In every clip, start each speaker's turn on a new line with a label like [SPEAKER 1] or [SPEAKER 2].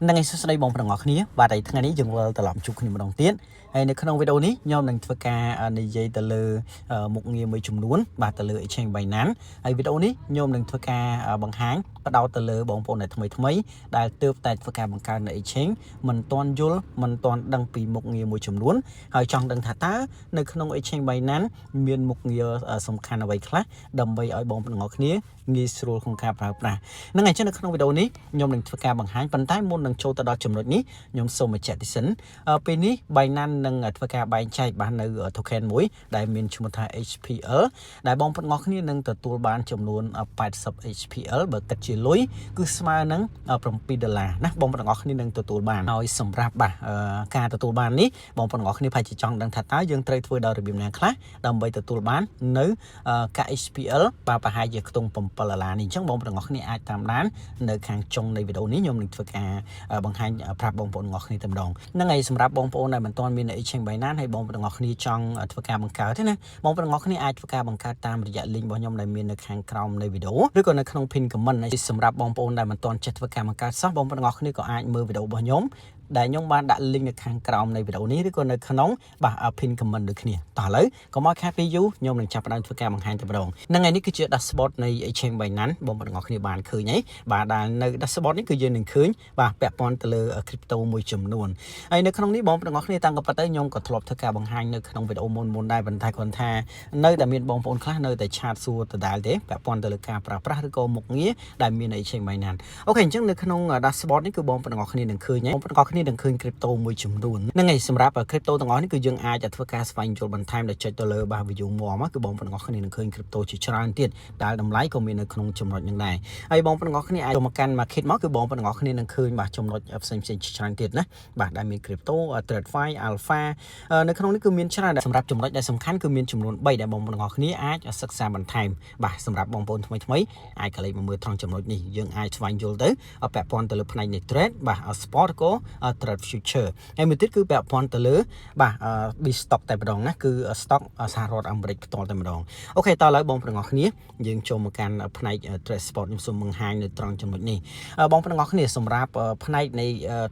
[SPEAKER 1] នឹងឯសួស្តីបងប្អូនទាំងអស់គ្នាបាទហើយថ្ងៃនេះយើងវិលត្រឡប់ជួបគ្នាម្ដងទៀតហើយនៅក្នុងវីដេអូនេះខ្ញុំនឹងធ្វើការនិយាយទៅលើមុខងារមួយចំនួនបាទទៅលើ Exchange Binance ហើយវីដេអូនេះខ្ញុំនឹងធ្វើការបង្ហាញផ្ដោតទៅលើបងប្អូនដែលថ្មីដែលទើបតែធ្វើការបង្កើតនៅ Exchange មិនទាន់យល់មិនទាន់ដឹងពីមុខងារមួយចំនួនហើយចង់ដឹងថាតើនៅក្នុង Exchange Binance មានមុខងារសំខាន់អ្វីខ្លះដើម្បីឲ្យបងប្អូនទាំងអស់គ្នាងាយស្រួលក្នុងការប្រើប្រាស់នឹងអញ្ចឹងនៅក្នុងវីដេអូនេះខ្ញុំនឹងធ្វើការបង្ហាញប៉ុន្តែមុននឹងចូលទៅដល់ចំណុចនេះខ្ញុំសូមបញ្ជាក់តិចសិនពេលនេះ Binance នឹងធ្វើការបែងចែកបាននៅ token មួយដែលមានឈ្មោះថា HPL ដែលបងប្អូនទាំងអស់គ្នានឹងទទួលបានចំនួន80 HPL បើគិតជាលុយគឺស្មើនឹង$7ណាបងប្អូនទាំងអស់គ្នានឹងទទួលបានហើយសម្រាប់ការទទួលបាននេះបងប្អូនទាំងអស់គ្នាប្រហែលជាចង់ដឹងថាតើយើងត្រូវធ្វើដោយរបៀបណាខ្លះដើម្បីទទួលបាននៅការ HPL បាទប្រហែលជាខ្ទង់$7នេះអញ្ចឹងបងប្អូនទាំងអស់គ្នាអាចតាមដាននៅខាងចុងនៃវីដេអូនេះខ្ញុំនឹងធ្វើការបង្ហាញប្រាប់បងប្អូនទាំងអស់គ្នាតែម្ដងហ្នឹងហើយសម្រាប់បងប្អូនដែលមិនទាន់មាន Exchange Binance ហើយបងប្អូនទាំងអស់គ្នាចង់ធ្វើការបង្កើតទេណាបងប្អូនទាំងអស់គ្នាអាចធ្វើការបង្កើតតាមរយៈ link របស់ខ្ញុំដែលមាននៅខាងក្រោមនៃវីដេអូឬក៏នៅក្នុង pin comment សម្រាប់បងប្អូនដែលមិនទាន់ចេះធ្វើការបង្កើតសោះបងប្អូនទាំងអស់គ្នាក៏អាចមើលវីដេអូរបស់ខ្ញុំដែលខ្ញុំបានដាក់ link នៅខាងក្រោមនៃវីដេអូនេះឬក៏នៅក្នុងpin comment ដូចគ្នាតោះឥឡូវកុំឲ្យខាតពេលយូរខ្ញុំនឹងចាប់ផ្ដើមធ្វើការបង្ហាញតែម្ដងហ្នឹងហើយនេះគឺជា dashboard នៃ Exchange Binance បងប្អូនទាំងអស់គ្នាបានឃើញហើយបាទដែលនៅ dashboard នេះគឺយើងនឹងឃើញបាទពាក់ព័ន្ធទៅលើ crypto មួយចំនួនហើយនៅក្នុងនេះបងប្អូនទាំងអស់គ្នាតាំងពីទៅខ្ញុំក៏ធ្លាប់ធ្វើការបង្ហាញនៅក្នុងវីដេអូមុនដែរប៉ុន្តែគាត់ថានៅតែមានបងប្អូនខ្លះនៅតែឆាតសួរដដែលទេពាក់ព័ន្ធទៅលើការប្រើប្រាស់ឬក៏មុខងារដែលមាន Exchange Binance អូខេអញ្ចឹងនៅក្នុង dashboard នេះគឺបងប្អូនទាំងអស់គ្នានឹងឃើញហើយបងប្អូនទាំងអស់គ្នានឹងឃើញ crypto មួយចំនួនហ្នឹងហើយសម្រាប់ crypto ទាំងអស់នេះគឺយើងអាចធ្វើការស្វែងយល់បន្ថែមដោយចុចទៅលើview more គឺបងប្អូនទាំងអស់គ្នានឹងឃើញ crypto ជាច្រើនទៀតដែលតម្លៃក៏មាននៅក្នុងចំណុចហ្នឹងដែរហើយបងប្អូនទាំងអស់គ្នាអាចចូលមកកាន់ market មកគឺបងប្អូនទាំងអស់គ្នានឹងឃើញចំណុចផ្សេងជាច្រើនទៀតណាបាទដែលមាន crypto TradeFi Alpha នៅក្នុងនេះគឺមានច្រើនសម្រាប់ចំណុចដែលសំខាន់គឺមានចំនួន3ដែលបងប្អូនទាំងអស់គ្នាអាចសិក្សាបន្ថែមបាទសម្រាប់បងប្អូនថ្មីអាចកលេចមកមើលត្រង់ចំណុចនេះយើងអាចស្វែងយល់ទៅពាក់ព័ន្ធទៅលើផ្នែកនៃ trade បាទ sport ក៏ trade future ហើយមួយទៀតគឺពាក់ព័ន្ធទៅលើបាទ B stock តែម្ដងណាគឺ stock សហរដ្ឋអាមេរិកផ្ទាល់តែម្ដងអូខេតោះឥឡូវបងប្អូនទាំងអស់គ្នាយើងចូលមកកាន់ផ្នែក trade sport ខ្ញុំសូមបង្ហាញនៅត្រង់ចំណុចនេះបងប្អូនទាំងអស់គ្នាសម្រាប់ផ្នែកនៃ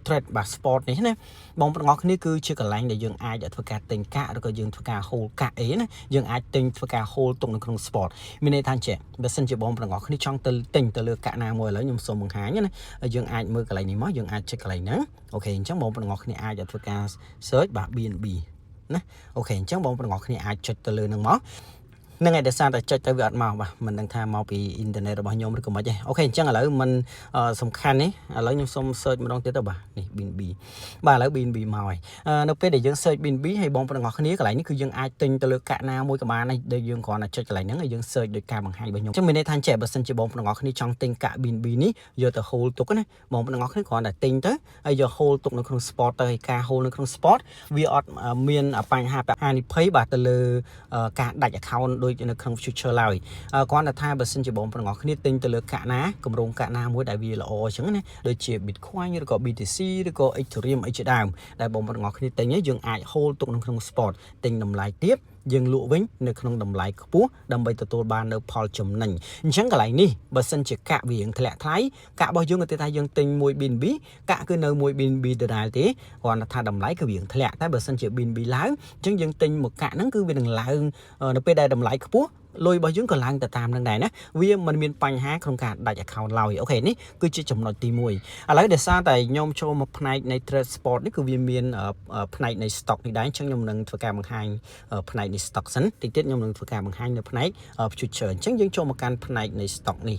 [SPEAKER 1] trade បាទ sport នេះណាបងប្អូនទាំងអស់គ្នាគឺជាកន្លែងដែលយើងអាចធ្វើការទិញកាក់ឬក៏យើងធ្វើការ hold កាក់អីណាយើងអាចទិញធ្វើការ hold ទុកនៅក្នុង sport មានន័យថាអញ្ចឹងបើសិនជាបងប្អូនទាំងអស់គ្នាចង់ទៅទិញទៅលើកាក់ណាមួយឥឡូវខ្ញុំសូមបង្ហាញណាយើងអាចមើលកន្លែងនេះមកយើងអាចចុចកន្លែងហ្នឹងអូខេអញ្ចឹងបងប្អូនទាំងអស់គ្នាអាចធ្វើការ search បាទ BNB ណាអូខេអញ្ចឹងបងប្អូនទាំងអស់គ្នាអាចចុចទៅលើហ្នឹងមកនឹងឯកសារតែចុចទៅវាអត់មកបាទមិនដឹងថាមកពីអ៊ីនធឺណិតរបស់ខ្ញុំឬក៏មិនទេអូខេអញ្ចឹងឥឡូវមិនសំខាន់នេះឥឡូវខ្ញុំសូម search ម្ដងទៀតទៅបាទនេះ BNB បាទឥឡូវ BNB មកហើយនៅពេលដែលយើង search BNB ហើយបងប្អូនទាំងអស់គ្នាកន្លែងនេះគឺយើងអាចទិញទៅលើកាក់ណាមួយក៏បានដែរយើងគ្រាន់តែចុចកន្លែងហ្នឹងហើយយើង search ដោយការបង្ហាញរបស់ខ្ញុំអញ្ចឹងមានន័យថាចេះបើសិនជាបងប្អូនទាំងអស់គ្នាចង់ទិញកាក់ BNB នេះយកទៅ hold ទុកណាបងប្អូនទាំងអស់គ្នាគ្រាន់តែទិញទៅហើយយក hold ទុកនៅក្នុង spot ទៅហើយការ hold នៅក្នុង spot វាអត់មានបញ្ហាហានិភ័យបាទទៅលើការដាច់ account ដូចនៅក្នុង future ឡើយគ្រាន់តែថាបើសិនជាបងប្អូនទាំងអស់គ្នាទិញទៅលើកាក់ណាគម្រោងកាក់ណាមួយដែលវាល្អអញ្ចឹងណាដូចជា Bitcoin ឬក៏ BTC ឬក៏ Ethereum អីជាដើមដែលបងប្អូនទាំងអស់គ្នាទិញហើយយើងអាច hold ទុកនៅក្នុង spot ទិញតម្លៃទាបយើងលក់វិញនៅក្នុងតម្លៃខ្ពស់ដើម្បីទទួលបាននៅផលចំណេញអញ្ចឹងកន្លែងនេះបើសិនជាកាក់វារៀងធ្លាក់ថ្លៃកាក់របស់យើងក៏ថាយើងទិញមួយ BNB កាក់គឺនៅមួយ BNB ដដែលទេគ្រាន់តែថាតម្លៃគឺរៀងធ្លាក់តែបើសិនជា BNB ឡើងអញ្ចឹងយើងទិញមួយកាក់ហ្នឹងគឺវានឹងឡើងនៅពេលដែលតម្លៃខ្ពស់លុយរបស់យើងក៏ឡើងទៅតាមនឹងដែរណាវាមិនមានបញ្ហាក្នុងការដាច់ account ឡើយអូខេនេះគឺជាចំណុចទី1ឥឡូវដោយសារតែខ្ញុំចូលមកផ្នែកនៃ trade sport នេះគឺវាមានផ្នែកនៃ stock នេះដែរអញ្ចឹងខ្ញុំនឹងធ្វើការបង្ហាញផ្នែកនៃ stock សិនតិចទៀតខ្ញុំនឹងធ្វើការបង្ហាញនៅផ្នែក future អញ្ចឹងយើងចូលមកកាន់ផ្នែកនៃ stock នេះ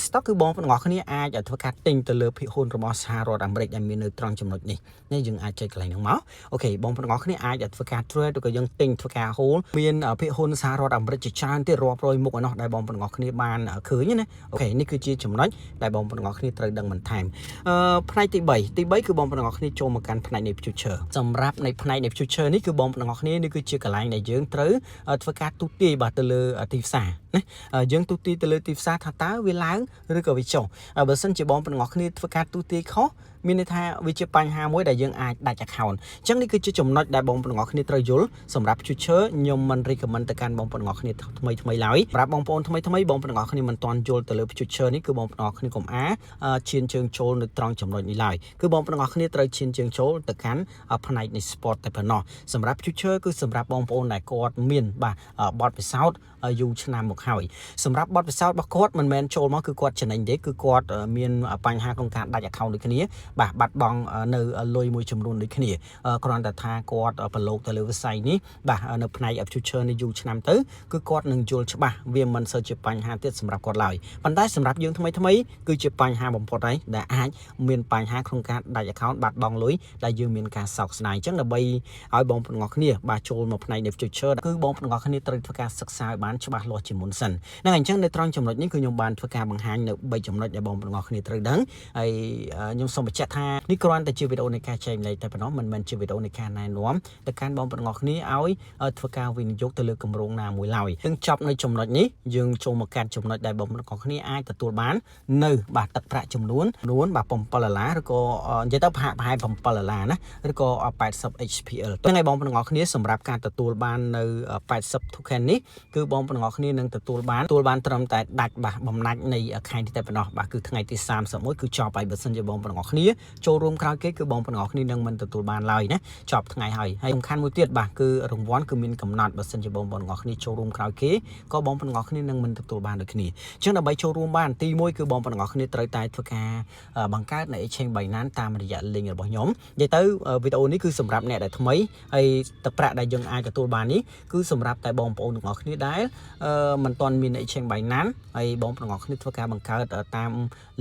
[SPEAKER 1] stock គឺបងប្អូនទាំងអស់គ្នាអាចធ្វើការទិញទៅលើភាគហ៊ុនរបស់សហរដ្ឋអាមេរិកដែលមាននៅត្រង់ចំណុចនេះយើងអាចចុចកន្លែងហ្នឹងមកអូខេបងប្អូនទាំងអស់គ្នាអាចធ្វើការ trade ឬក៏យើងទិញធ្វើការ hold មានភាគហ៊ុនសហរដ្ឋអាមេរិកជាច្រើនរាប់រយមុខឯណោះដែលបងប្អូនទាំងអស់គ្នាបានឃើញណាអូខេនេះគឺជាចំណុចដែលបងប្អូនទាំងអស់គ្នាត្រូវដឹងបន្ថែមផ្នែកទី3គឺបងប្អូនទាំងអស់គ្នាចូលមកកាន់ផ្នែកនៃ future សម្រាប់ในផ្នែកនៃ future នេះគឺបងប្អូនទាំងអស់គ្នានេះគឺជាកន្លែងដែលយើងត្រូវធ្វើការទូទាយបាទទៅលើទីផ្សារណាយើងទូទាយទៅលើទីផ្សារថាតើវាឡើងឬក៏វាចុះបើសិនជាបងប្អូនទាំងអស់គ្នាធ្វើការទូទាយខុស មានន័យថាវាជាបញ្ហាមួយដែលយើងអាចដាច់ account អញ្ចឹងនេះគឺជាចំណុចដែលបងប្អូនទាំងអស់គ្នាត្រូវយល់សម្រាប់ future ខ្ញុំមិន recommend ទៅកាន់បងប្អូនទាំងអស់គ្នាថ្មីឡើយសម្រាប់បងប្អូនថ្មីបងប្អូនទាំងអស់គ្នាមិនទាន់យល់ទៅលើ future នេះគឺបងប្អូនទាំងអស់គ្នាកុំឈានជើងចូលនៅត្រង់ចំណុចនេះឡើយគឺបងប្អូនទាំងអស់គ្នាត្រូវឈានជើងចូលទៅកាន់ផ្នែកនៃ sport តែប៉ុណ្ណោះសម្រាប់ future គឺសម្រាប់បងប្អូនដែលគាត់មានបាទបទពិសោធន៍យូរឆ្នាំមកហើយសម្រាប់បទពិសោធន៍របស់គាត់មិនមែនចូលមកគឺគាត់ចំណេញទេគឺគាត់មានបញ្ហាក្នុងការដាច់ account ដូចគ្នាបាទបាត់បង់នៅលុយមួយចំនួនដូចគ្នាគ្រាន់តែថាគាត់ប្រឡូកទៅលើវិស័យនេះបាទនៅផ្នែក future នេះយូរឆ្នាំទៅគឺគាត់នឹងយល់ច្បាស់វាមិនសូវជាបញ្ហាទៀតសម្រាប់គាត់ឡើយប៉ុន្តែសម្រាប់យើងថ្មីគឺជាបញ្ហាបំផុតហើយដែលអាចមានបញ្ហាក្នុងការដាច់ account បាត់បង់លុយដែលយើងមានការសោកស្ដាយអញ្ចឹងដើម្បីឲ្យបងប្អូនទាំងអស់គ្នាបាទចូលមកផ្នែកនៃ future គឺបងប្អូនទាំងអស់គ្នាត្រូវធ្វើការសិក្សាឲ្យបានច្បាស់លាស់ជាមុនសិនហ្នឹងអញ្ចឹងនៅត្រង់ចំណុចនេះគឺខ្ញុំបានធ្វើការបង្ហាញនៅ3ចំណុចដែលបងប្អូនទាំងអស់គ្នាត្រូវដឹងហើយខ្ញុំសូមបញ្ជាក់ថានេះគ្រាន់តែជាវីដេអូនៃការចែកម្លែកតែប៉ុណ្ណោះមិនមែនជាវីដេអូនៃការណែនាំទៅកាន់បងប្អូនទាំងអស់គ្នាឲ្យធ្វើការវិនិយោគទៅលើគម្រោងណាមួយឡើយយើងចប់នៅចំណុចនេះយើងចូលមកកាត់ចំណុចដែលបងប្អូនទាំងអស់គ្នាអាចទទួលបាននៅបាទទឹកប្រាក់ចំនួនបាទ$7ឬក៏និយាយទៅប្រហែល$7ណាឬក៏80 HPL ហ្នឹងហើយបងប្អូនទាំងអស់គ្នាសម្រាប់ការទទួលបាននៅ80 token នេះគឺបងប្អូនទាំងអស់គ្នានឹងទទួលបានត្រឹមតែដាច់បាទបំណាច់នៃខែនេះតែប៉ុណ្ណោះបាទគឺថ្ងៃទី31គឺចប់ហើយបើសិនជាបងប្អូនទាំងអស់គ្នាចូលរួមក្រោយគេគឺបងប្អូនទាំងអស់គ្នានឹងមិនទទួលបានឡើយណាចប់ថ្ងៃហើយសំខាន់មួយទៀតបាទគឺរង្វាន់គឺមានកំណត់បើសិនជាបងប្អូនទាំងអស់គ្នាចូលរួមក្រោយគេក៏បងប្អូនទាំងអស់គ្នានឹងមិនទទួលបានដូចគ្នាអញ្ចឹងដើម្បីចូលរួមបានទី1គឺបងប្អូនទាំងអស់គ្នាត្រូវតែធ្វើការបង្កើតនៅ Exchange Binance តាមរយៈ link របស់ខ្ញុំនិយាយទៅវីដេអូនេះគឺសម្រាប់អ្នកដែលថ្មីហើយទឹកប្រាក់ដែលយើងអាចទទួលបាននេះគឺសម្រាប់តែបងប្អូនទាំងអស់គ្នាដែលមិនទាន់មាន Exchange Binance ហើយបងប្អូនទាំងអស់គ្នាធ្វើការបង្កើតតាម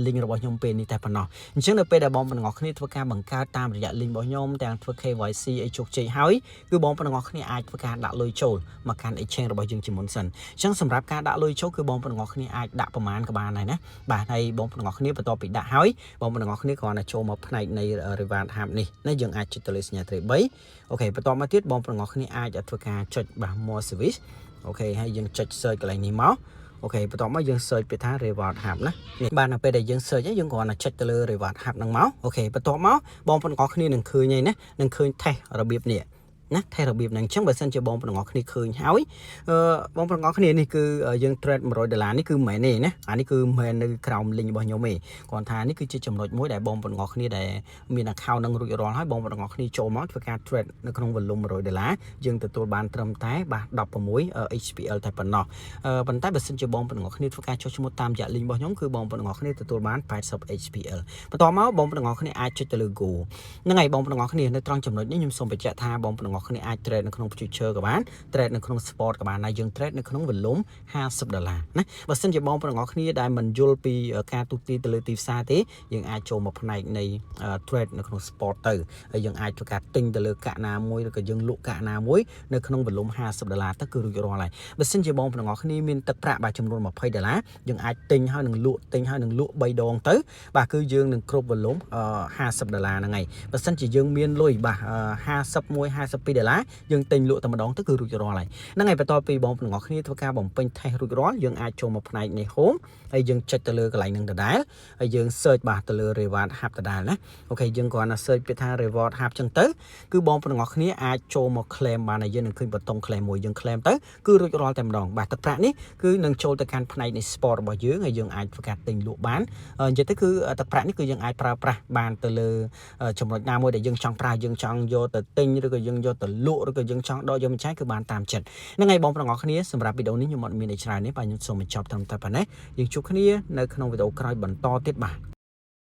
[SPEAKER 1] link របស់ខ្ញុំពេលនេះតែប៉ុណ្ណោះអញ្ចឹងនៅពេលដែលបងប្អូនទាំងអស់គ្នាធ្វើការបង្កើតតាមរយៈ link របស់ខ្ញុំទាំងធ្វើ KYC ឲ្យជោគជ័យហើយគឺបងប្អូនទាំងអស់គ្នាអាចធ្វើការដាក់លុយចូលមកកាន់ Exchange របស់យើងជាមុនសិនអញ្ចឹងសម្រាប់ការដាក់លុយចូលគឺបងប្អូនទាំងអស់គ្នាអាចដាក់ប្រមាណក៏បានដែរណាបាទហើយបងប្អូនទាំងអស់គ្នាបន្ទាប់ពីដាក់ហើយបងប្អូនទាំងអស់គ្នាគ្រាន់តែចូលមកផ្នែកនៃ Reward Hub នេះណាយើងអាចចុចទៅលើសញ្ញាត្រី3អូខេបន្ទាប់មកទៀតបងប្អូនទាំងអស់គ្នាអាចធ្វើការចុចបាទ More Service អូខេហើយយើងចុច search កន្លែងនេះមកអូខេបន្ទាប់មកយើង search ពាក្យថា Reward Hub ណានេះបាទនៅពេលដែលយើង search យើងគ្រាន់តែចុចទៅលើ Reward Hub ហ្នឹងមកអូខេបន្ទាប់មកបងប្អូនទាំងអស់គ្នានឹងឃើញហើយណានឹងឃើញ test របៀបនេះណាថែរបៀបហ្នឹងអញ្ចឹងបើសិនជាបងប្អូនទាំងអស់គ្នាឃើញហើយបងប្អូនទាំងអស់គ្នានេះគឺយើង trade $100នេះគឺមិនមែនទេណាអានេះគឺមិនមែននៅក្រោម link របស់ខ្ញុំទេគ្រាន់ថានេះគឺជាចំណុចមួយដែលបងប្អូនទាំងអស់គ្នាដែលមាន account នឹងរួចរាល់ហើយបងប្អូនទាំងអស់គ្នាចូលមកធ្វើការ trade នៅក្នុង volume $100យើងទទួលបានត្រឹមតែបាទ16 HPL តែប៉ុណ្ណោះប៉ុន្តែបើសិនជាបងប្អូនទាំងអស់គ្នាធ្វើការចុះឈ្មោះតាមរយៈ link របស់ខ្ញុំគឺបងប្អូនទាំងអស់គ្នាទទួលបាន80 HPL បន្ទាប់មកបងប្អូនទាំងអស់គ្នាអាចចុចទៅលើ Go ហ្នឹងហើយបងប្អូនទាំងអស់គ្នានៅត្រង់ចំណុចនេះខ្ញុំសូមបញ្ជាក់ថាបងប្អូនគ្នាអាច trade នៅក្នុង future ក៏បាន trade នៅក្នុង sport ក៏បានហើយយើង trade នៅក្នុង volume $50ណាបើសិនជាបងប្អូនទាំងអស់គ្នាដែលមិនយល់ពីការទូទាយទៅលើទីផ្សារទេយើងអាចចូលមកផ្នែកនៃ trade នៅក្នុង sport ទៅហើយយើងអាចធ្វើការទិញទៅលើកាក់ណាមួយឬក៏យើងលក់កាក់ណាមួយនៅក្នុង volume $50ទៅគឺរួចរាល់ហើយបើសិនជាបងប្អូនទាំងអស់គ្នាមានទឹកប្រាក់បាទចំនួន$20យើងអាចទិញហើយនឹងលក់3ដងទៅបាទគឺយើងនឹងគ្រប់ volume $50ហ្នឹងហើយបើសិនជាយើងមានលុយបាទ$52យើងទិញលក់តែម្ដងទៅគឺរួចរាល់ហើយហ្នឹងហើយបន្ទាប់ពីបងប្អូនទាំងអស់គ្នាធ្វើការបំពេញ test រួចរាល់យើងអាចចូលមកផ្នែកនៃ home ហើយយើងចុចទៅលើកន្លែងហ្នឹងដដែលហើយយើង search បាទទៅលើ reward hub ដដែលណាអូខេយើងគ្រាន់តែ search ពាក្យថា reward hub ចឹងទៅគឺបងប្អូនទាំងអស់គ្នាអាចចូលមក claim បានហើយយើងនឹងឃើញប៊ូតុង claim មួយយើង claim ទៅគឺរួចរាល់តែម្ដងបាទទឹកប្រាក់នេះគឺនឹងចូលទៅកាន់ផ្នែកនៃ sport របស់យើងហើយយើងអាចធ្វើការទិញលក់បាននិយាយទៅគឺទឹកប្រាក់នេះគឺយើងអាចប្រើប្រាស់បានទៅលើចំណុចណាមួយដែលយើងចង់ប្រើយើងចង់យកទៅទិញឬក៏យើងយកទៅលក់ឬក៏យើងចង់ដកយកមកចាយគឺបានតាមចិត្តហ្នឹងហើយបងប្អូនទាំងអស់គ្នាសម្រាប់វីដេអូនេះខ្ញុំអត់មានអីច្រើនទេបាទខ្ញុំសូមបញ្ចប់ត្រឹមតែប៉ុណ្ណេះយើងជួបគ្នានៅក្នុងវីដេអូក្រោយបន្តទៀតបាទ